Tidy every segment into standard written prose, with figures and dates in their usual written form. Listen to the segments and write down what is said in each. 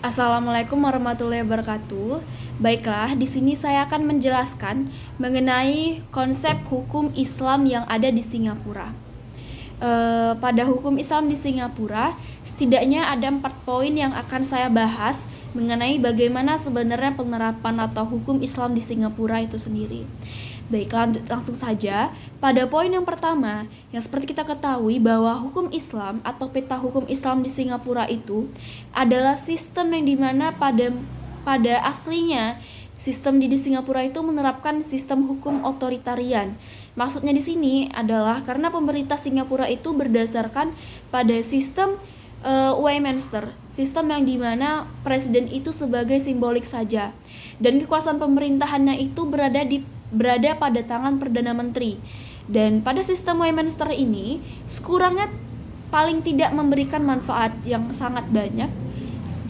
Assalamualaikum warahmatullahi wabarakatuh. Baiklah, di sini saya akan menjelaskan mengenai konsep hukum Islam yang ada di Singapura. Pada hukum Islam di Singapura, setidaknya ada 4 poin yang akan saya bahas mengenai bagaimana sebenarnya penerapan atau hukum Islam di Singapura itu sendiri. Baiklah, langsung saja. Pada poin yang pertama, yang seperti kita ketahui bahwa hukum Islam atau peta hukum Islam di Singapura itu adalah sistem yang dimana pada aslinya sistem di Singapura itu menerapkan sistem hukum otoritarian. Maksudnya di sini adalah karena pemerintah Singapura itu berdasarkan pada sistem Westminster, sistem yang dimana presiden itu sebagai simbolik saja, dan kekuasaan pemerintahannya itu berada pada tangan Perdana Menteri. Dan pada sistem Westminster ini sekurangnya paling tidak memberikan manfaat yang sangat banyak.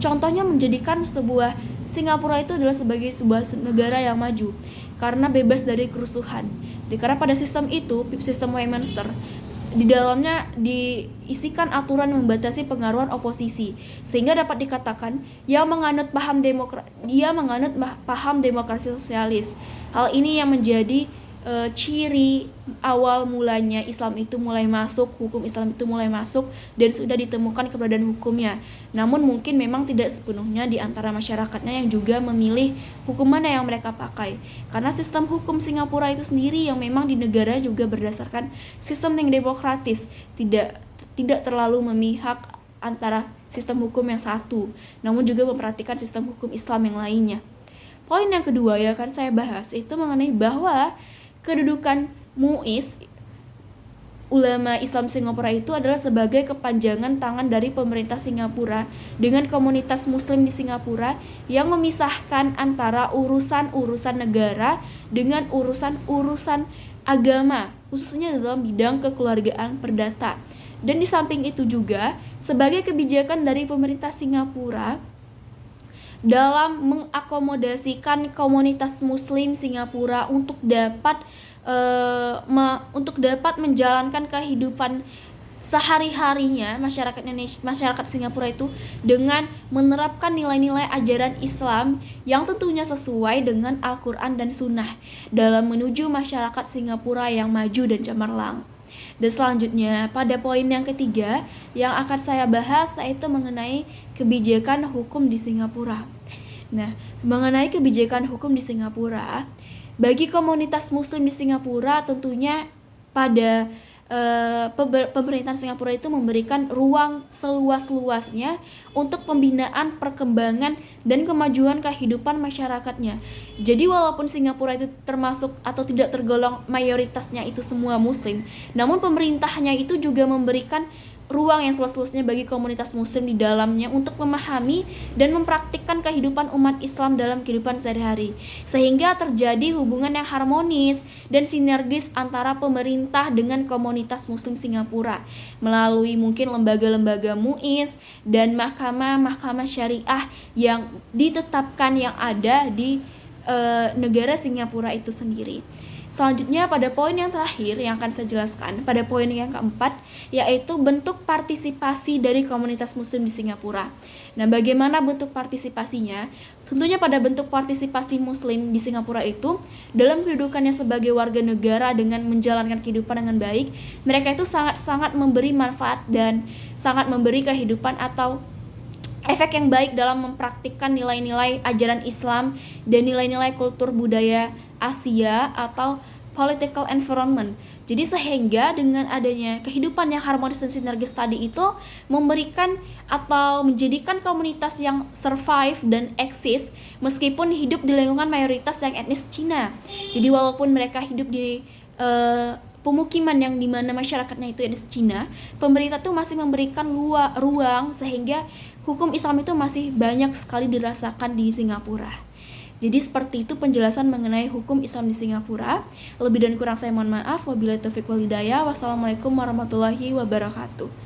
Contohnya menjadikan sebuah Singapura itu adalah sebagai sebuah negara yang maju karena bebas dari kerusuhan. Karena pada sistem itu, sistem Westminster, di dalamnya diisikan aturan membatasi pengaruhan oposisi, sehingga dapat dikatakan dia menganut paham demokrasi sosialis. Hal ini yang menjadi ciri awal mulanya Islam itu mulai masuk, hukum Islam itu mulai masuk dan sudah ditemukan keberadaan hukumnya. Namun mungkin memang tidak sepenuhnya di antara masyarakatnya yang juga memilih hukum mana yang mereka pakai. Karena sistem hukum Singapura itu sendiri yang memang di negara juga berdasarkan sistem yang demokratis, tidak terlalu memihak antara sistem hukum yang satu, namun juga memperhatikan sistem hukum Islam yang lainnya. Poin yang kedua yang akan saya bahas itu mengenai bahwa kedudukan MUIS, ulama Islam Singapura itu adalah sebagai kepanjangan tangan dari pemerintah Singapura dengan komunitas muslim di Singapura yang memisahkan antara urusan-urusan negara dengan urusan-urusan agama, khususnya dalam bidang kekeluargaan perdata. Dan di samping itu juga sebagai kebijakan dari pemerintah Singapura dalam mengakomodasikan komunitas muslim Singapura untuk dapat menjalankan kehidupan sehari-harinya masyarakat Singapura itu dengan menerapkan nilai-nilai ajaran Islam yang tentunya sesuai dengan Al-Quran dan Sunnah dalam menuju masyarakat Singapura yang maju dan cemerlang. Dan selanjutnya pada poin yang ketiga yang akan saya bahas yaitu mengenai kebijakan hukum di Singapura. Nah, mengenai kebijakan hukum di Singapura, bagi komunitas muslim di Singapura tentunya pada pemerintahan Singapura itu memberikan ruang seluas-luasnya untuk pembinaan, perkembangan, dan kemajuan kehidupan masyarakatnya. Jadi walaupun Singapura itu termasuk atau tidak tergolong mayoritasnya itu semua muslim, namun pemerintahnya itu juga memberikan ruang yang seluas-luasnya bagi komunitas muslim di dalamnya untuk memahami dan mempraktikkan kehidupan umat Islam dalam kehidupan sehari-hari, sehingga terjadi hubungan yang harmonis dan sinergis antara pemerintah dengan komunitas muslim Singapura melalui mungkin lembaga-lembaga MUIS dan mahkamah syariah yang ditetapkan yang ada di negara Singapura itu sendiri. Selanjutnya pada poin yang terakhir yang akan saya jelaskan, pada poin yang keempat, yaitu bentuk partisipasi dari komunitas muslim di Singapura. Nah, bagaimana bentuk partisipasinya? Tentunya pada bentuk partisipasi muslim di Singapura itu, dalam kedudukannya sebagai warga negara dengan menjalankan kehidupan dengan baik, mereka itu sangat-sangat memberi manfaat dan sangat memberi kehidupan atau efek yang baik dalam mempraktikkan nilai-nilai ajaran Islam dan nilai-nilai kultur budaya Asia atau political environment. Jadi sehingga dengan adanya kehidupan yang harmonis dan sinergis tadi itu memberikan atau menjadikan komunitas yang survive dan eksis meskipun hidup di lingkungan mayoritas yang etnis Cina. Jadi walaupun mereka hidup di pemukiman yang dimana masyarakatnya itu etnis Cina, pemerintah tuh masih memberikan ruang sehingga hukum Islam itu masih banyak sekali dirasakan di Singapura. Jadi seperti itu penjelasan mengenai hukum Islam di Singapura. Lebih dan kurang saya mohon maaf. Wabillahi taufiq wal hidayah. Wassalamualaikum warahmatullahi wabarakatuh.